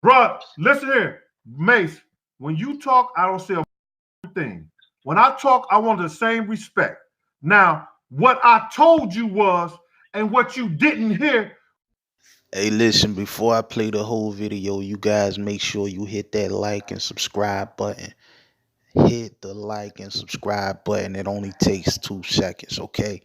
Bruh, listen here. Mase, when you talk, I don't say a thing. When I talk, I want the same respect. Now, what I told you was, and what you didn't hear. Hey, listen, before I play the whole video, you guys make sure you hit that like and subscribe button. Hit the like and subscribe button. It only takes 2 seconds, okay?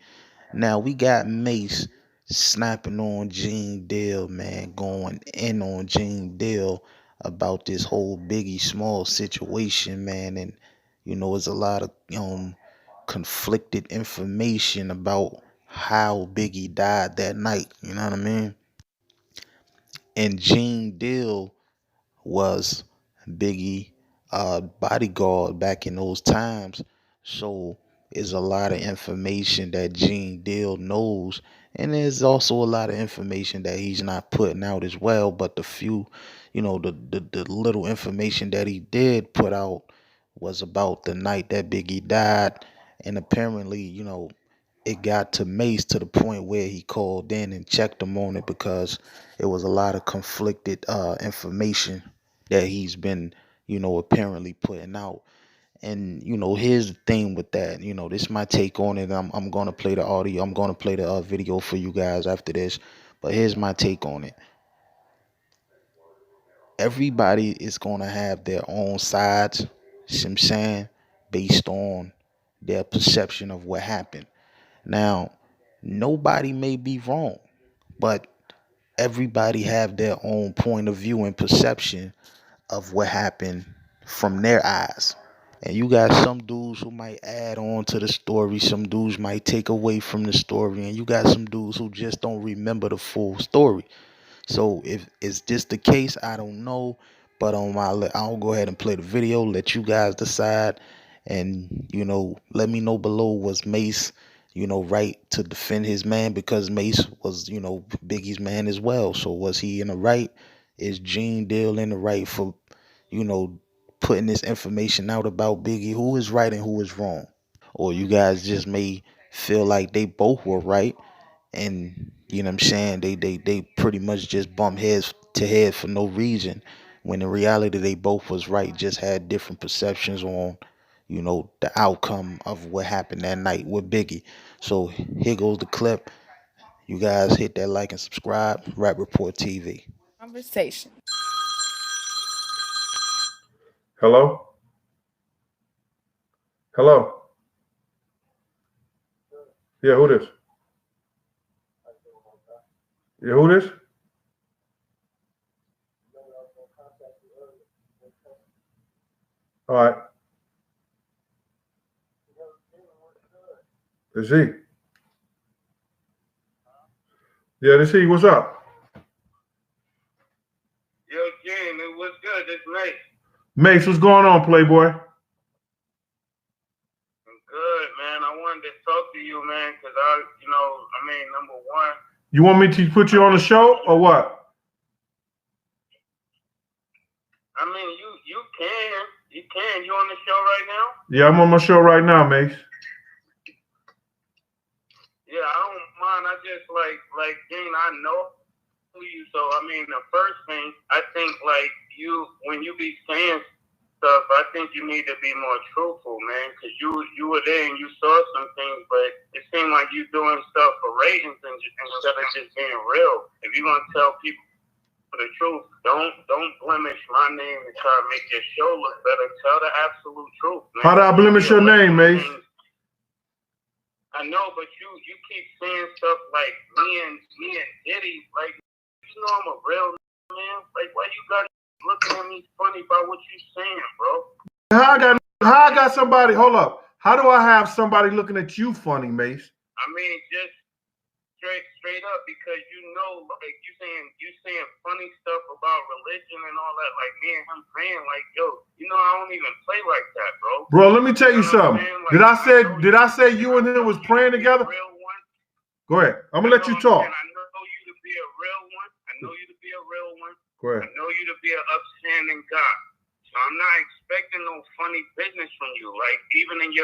Now, we got Mase snapping on Gene Deal, man, going in on Gene Deal about this whole Biggie Small situation, man. And, it's a lot of conflicted information about how Biggie died that night. You know what I mean? And Gene Deal was Biggie bodyguard back in those times. So there's a lot of information that Gene Deal knows. And there's also a lot of information that he's not putting out as well. But the few, the little information that he did put out was about the night that Biggie died. And apparently, it got to Mase to the point where he called in and checked him on it because it was a lot of conflicted information that he's been, apparently putting out. And here's the thing with that. This is my take on it. I'm gonna play the audio. I'm gonna play the video for you guys after this. But here's my take on it. Everybody is gonna have their own sides. You see what I'm saying, based on their perception of what happened. Now, nobody may be wrong, but everybody have their own point of view and perception of what happened from their eyes. And you got some dudes who might add on to the story, some dudes might take away from the story, and you got some dudes who just don't remember the full story. So if is this the case, I don't know. But I'll go ahead and play the video, let you guys decide, and let me know below, was Mase right to defend his man, because Mase was Biggie's man as well. So was he in the right? Is Gene Deal in the right for you know putting this information out about Biggie? Who is right and who is wrong? Or you guys just may feel like they both were right, and what I'm saying, they pretty much just bump heads to head for no reason, when in reality they both was right, just had different perceptions on the outcome of what happened that night with Biggie. So here goes the clip. You guys hit that like and subscribe. Rap Report TV. Conversation. Hello? Hello? Yeah, who this? Yeah, who this? All right. Is he? Yeah, this he. What's up? Yo, Jim, it was good. It's Mase. Mase, what's going on, Playboy? I'm good, man. I wanted to talk to you, man, because number one. You want me to put you on the show or what? I mean, you can. You can. You on the show right now? Yeah, I'm on my show right now, Mase. Yeah, I don't mind. I just like Gene, I know you. So, I mean, the first thing, I think, like, when you be saying stuff, I think you need to be more truthful, man, because you were there and you saw some things, but it seemed like you doing stuff for ratings instead of just being real. If you're going to tell people the truth, don't blemish my name and try to make your show look better. Tell the absolute truth, man. How do I blemish your name, Mase? I know, but you keep saying stuff like me and Diddy, like, I'm a real man. Like, why you got looking at me funny about what you saying, bro? How I got somebody? Hold up. How do I have somebody looking at you funny, Mase? I mean, just straight up, because like you saying funny stuff about religion and all that. Like me and him saying, like, yo, I don't even play like that, bro. Bro, let me tell you something. Like, did I say you and him was praying together? Go ahead. I'm gonna let you talk. I know you to be a real one. I know you to be a real one. Go ahead. I know you to be an upstanding guy. So I'm not expecting no funny business from you. Like, even in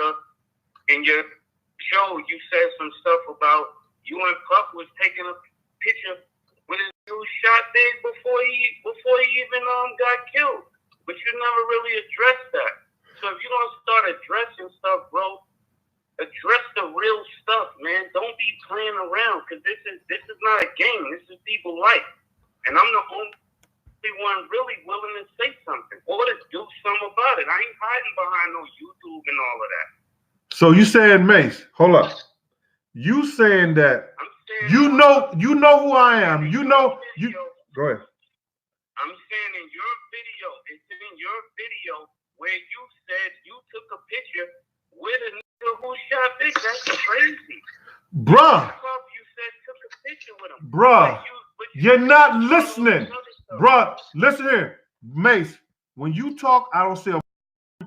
your show, you said some stuff about you and Puff was taking a picture with his You shot Big before he even got killed, but you never really addressed that. So if you're gonna start addressing stuff, bro, address the real stuff, man. Don't be playing around, because this is not a game. This is people's life, and I'm the only one really willing to say something or to do something about it. I ain't hiding behind no YouTube and all of that. So you saying, Mase? Hold up. You saying that you know who I am. You know you. Go ahead. I'm saying in your video, it's in your video where you said you took a picture with a nigga who shot Big. That's crazy. Bruh. You said took a picture with him. Bruh. You're not listening. Bruh, listen here. Mase, when you talk, I don't say a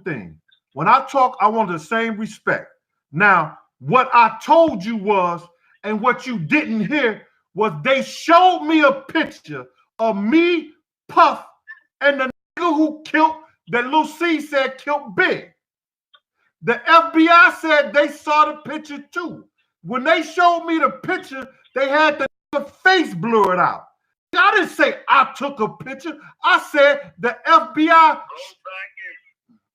thing. When I talk, I want the same respect. Now, what I told you was, and what you didn't hear, was they showed me a picture of me, Puff, and the nigga who killed, that Lil C said killed Big. The FBI said they saw the picture too. When they showed me the picture, they had the face blurred out. I didn't say I took a picture. I said the FBI.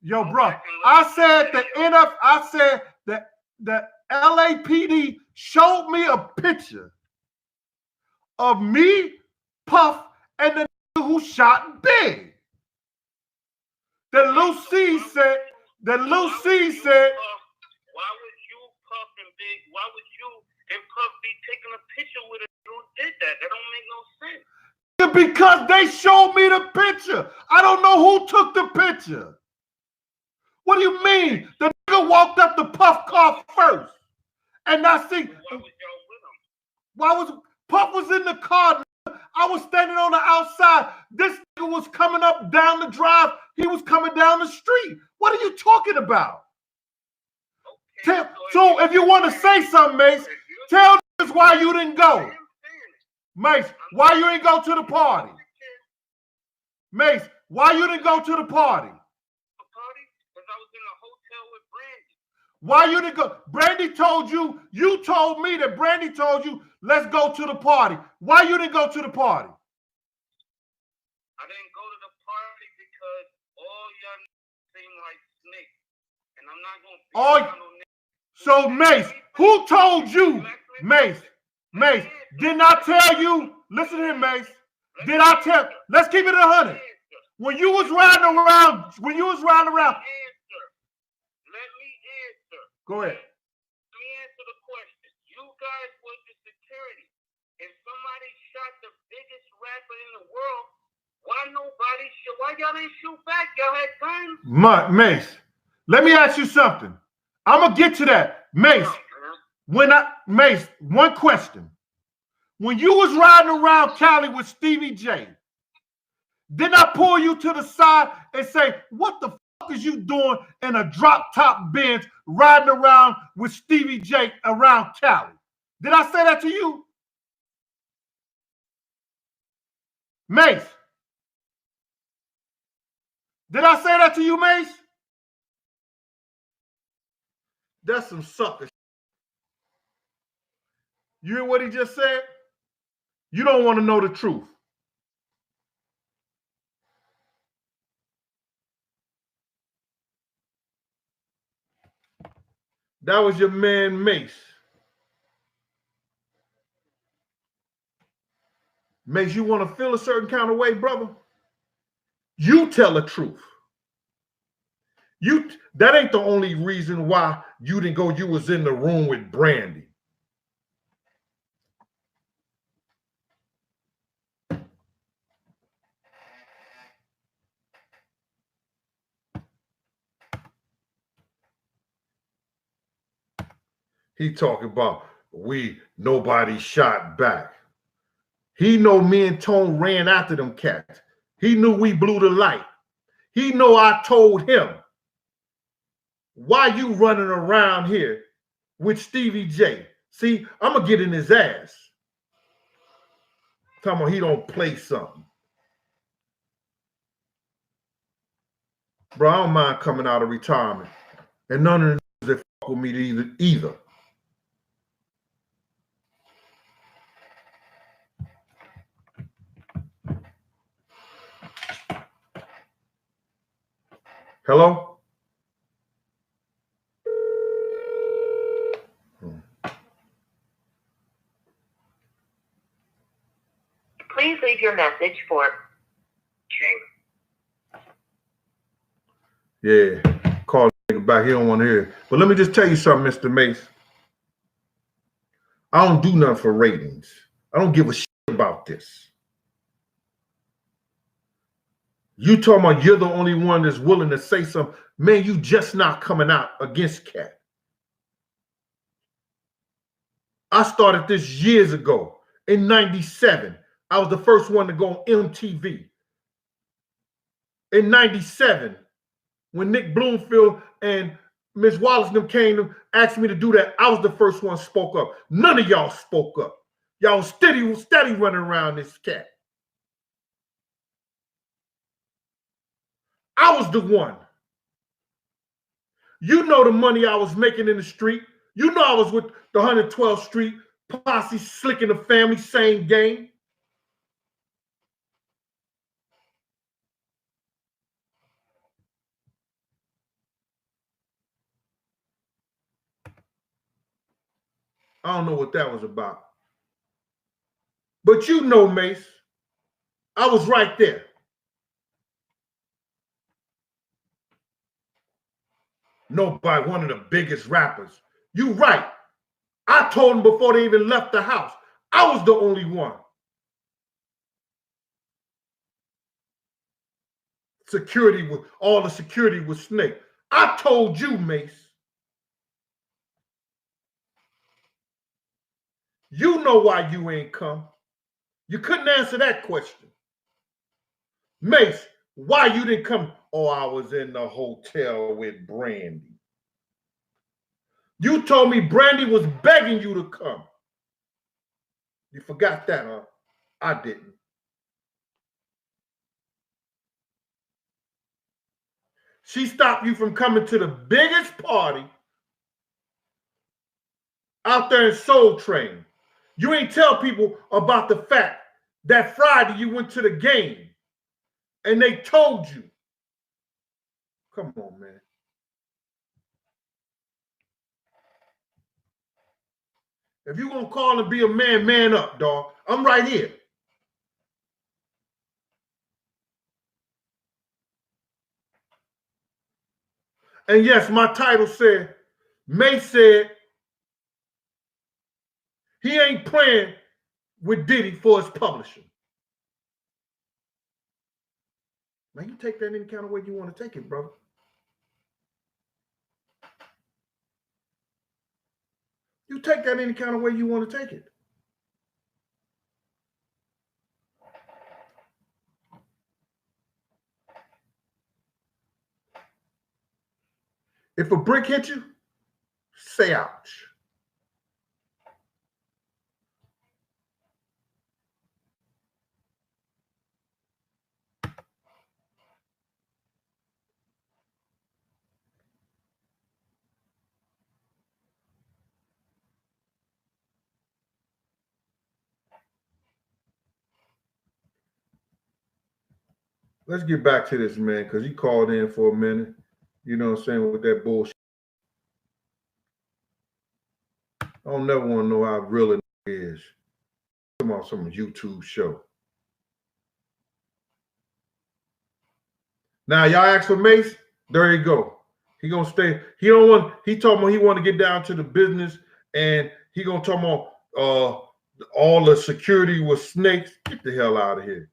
Yo, bro. I said I said that the LAPD showed me a picture of me, Puff, and the nigga who shot Big. That Lil C said. Why would you, Puff, and Big? Why would you and Puff be taking a picture with a dude who did that? That don't make no sense. Because they showed me the picture. I don't know who took the picture. What do you mean? The nigga walked up the Puff car first. And I see. Why was y'all with him? Why was Puff was in the car? I was standing on the outside. This nigga was coming up down the drive. He was coming down the street. What are you talking about? Okay, so if you want to say something, Mase, tell us why you didn't go. Mase, why you didn't go to the party? Mase, why you didn't go to the party? Because I was in a hotel with Brandy. Why you didn't go? Brandy told you, you told me that Brandy told you, let's go to the party. Why you didn't go to the party? I didn't go to the party because all y'all seem like snakes. And I'm not going to be so Mase, who told you? Mase, didn't I tell you? Listen here, Mase. Did I tell? Let's keep it 100. When you was riding around, Let me answer. Go ahead. Let me answer the question. You guys was the security. If somebody shot the biggest rapper in the world, why y'all didn't shoot back? Y'all had guns? Mase, let me ask you something. I'm gonna get to that. Mase, Mase, one question. When you was riding around Cali with Stevie J, didn't I pull you to the side and say, what the fuck is you doing in a drop top Benz riding around with Stevie J around Cali? Did I say that to you? Mase. Did I say that to you, Mase? That's some sucker. You hear what he just said? You don't want to know the truth. That was your man, Mase. Mase, you want to feel a certain kind of way, brother? You tell the truth. That ain't the only reason why you didn't go. You was in the room with Brandy. He talking about nobody shot back. He know me and Tone ran after them cats. He knew we blew the light. He know I told him, why you running around here with Stevie J? See, I'm going to get in his ass. Talking about he don't play something. Bro, I don't mind coming out of retirement. And none of them that fuck with me either. Hello? Please leave your message for King. Yeah, call the nigga back. He don't want to hear it. But let me just tell you something, Mr. Mase. I don't do nothing for ratings. I don't give a shit about this. You talking about you're the only one that's willing to say something. Man, you just not coming out against Cat. I started this years ago. In 97, I was the first one to go on MTV. In 97, when Nick Bloomfield and Miss Wallace and them came to ask me to do that, I was the first one spoke up. None of y'all spoke up. Y'all steady running around this Cat. I was the one. You know the money I was making in the street. You know I was with the 112th Street Posse, Slick and the Family, same game. I don't know what that was about. But you know, Mase, I was right there. Nobody, one of the biggest rappers. You right. I told them before they even left the house. I was the only one. All the security was Snake. I told you, Mase. You know why you ain't come. You couldn't answer that question. Mase, why you didn't come? Oh, I was in the hotel with Brandy. You told me Brandy was begging you to come. You forgot that, huh? I didn't. She stopped you from coming to the biggest party out there in Soul Train. You ain't tell people about the fact that Friday you went to the game and they told you. Come on, man. If you're going to call and be a man, man up, dog. I'm right here. And yes, my title said, Mase said he ain't playing with Diddy for his publishing. Man, you take that any kind of way you want to take it, brother. You take that any kind of way you want to take it. If a brick hit you, say ouch. Let's get back to this, man, because he called in for a minute. You know what I'm saying, with that bullshit. I don't never want to know how real it is. Come on, some YouTube show. Now y'all ask for Mase. There you go. He gonna stay. He don't want. He told me he want to get down to the business, and he gonna talk about all the security with snakes. Get the hell out of here.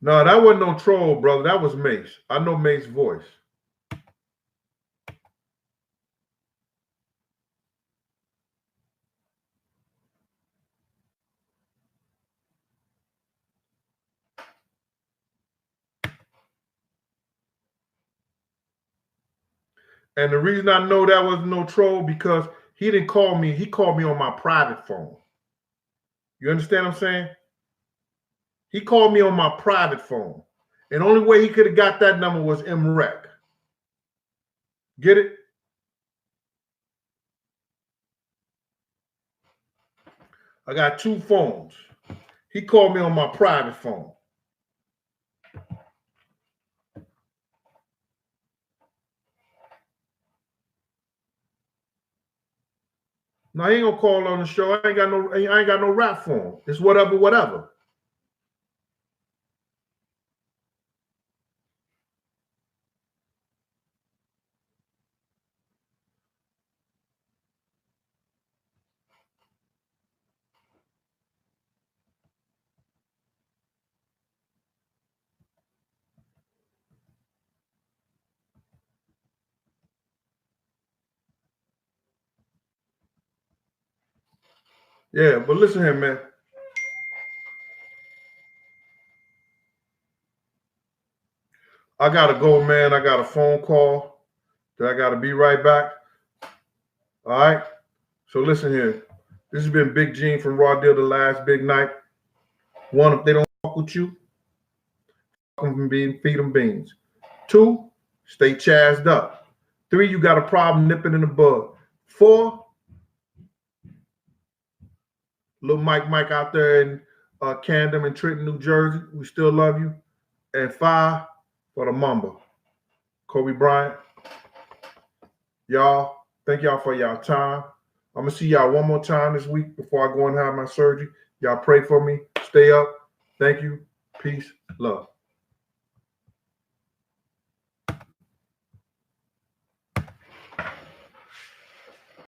No, that wasn't no troll, brother. That was Mase. I know Mase's voice. And the reason I know that was no troll because he didn't call me. He called me on my private phone. You understand what I'm saying? He called me on my private phone. And the only way he could have got that number was MREC. Get it? I got 2 phones. He called me on my private phone. Now he ain't gonna call on the show. I ain't got no rap for him. It's whatever, whatever. Yeah, but listen here, man. I gotta go, man. I got a phone call that I gotta be right back. All right. So listen here. This has been Big Gene from Raw Deal, the last big night. 1, if they don't fuck with you, feed them beans. 2, stay chazzed up. 3, you got a problem nipping in the bud. 4, little Mike out there in Camden and Trenton, New Jersey. We still love you. And 5, for the Mamba, Kobe Bryant. Y'all, thank y'all for y'all time. I'm going to see y'all one more time this week before I go and have my surgery. Y'all pray for me. Stay up. Thank you. Peace. Love.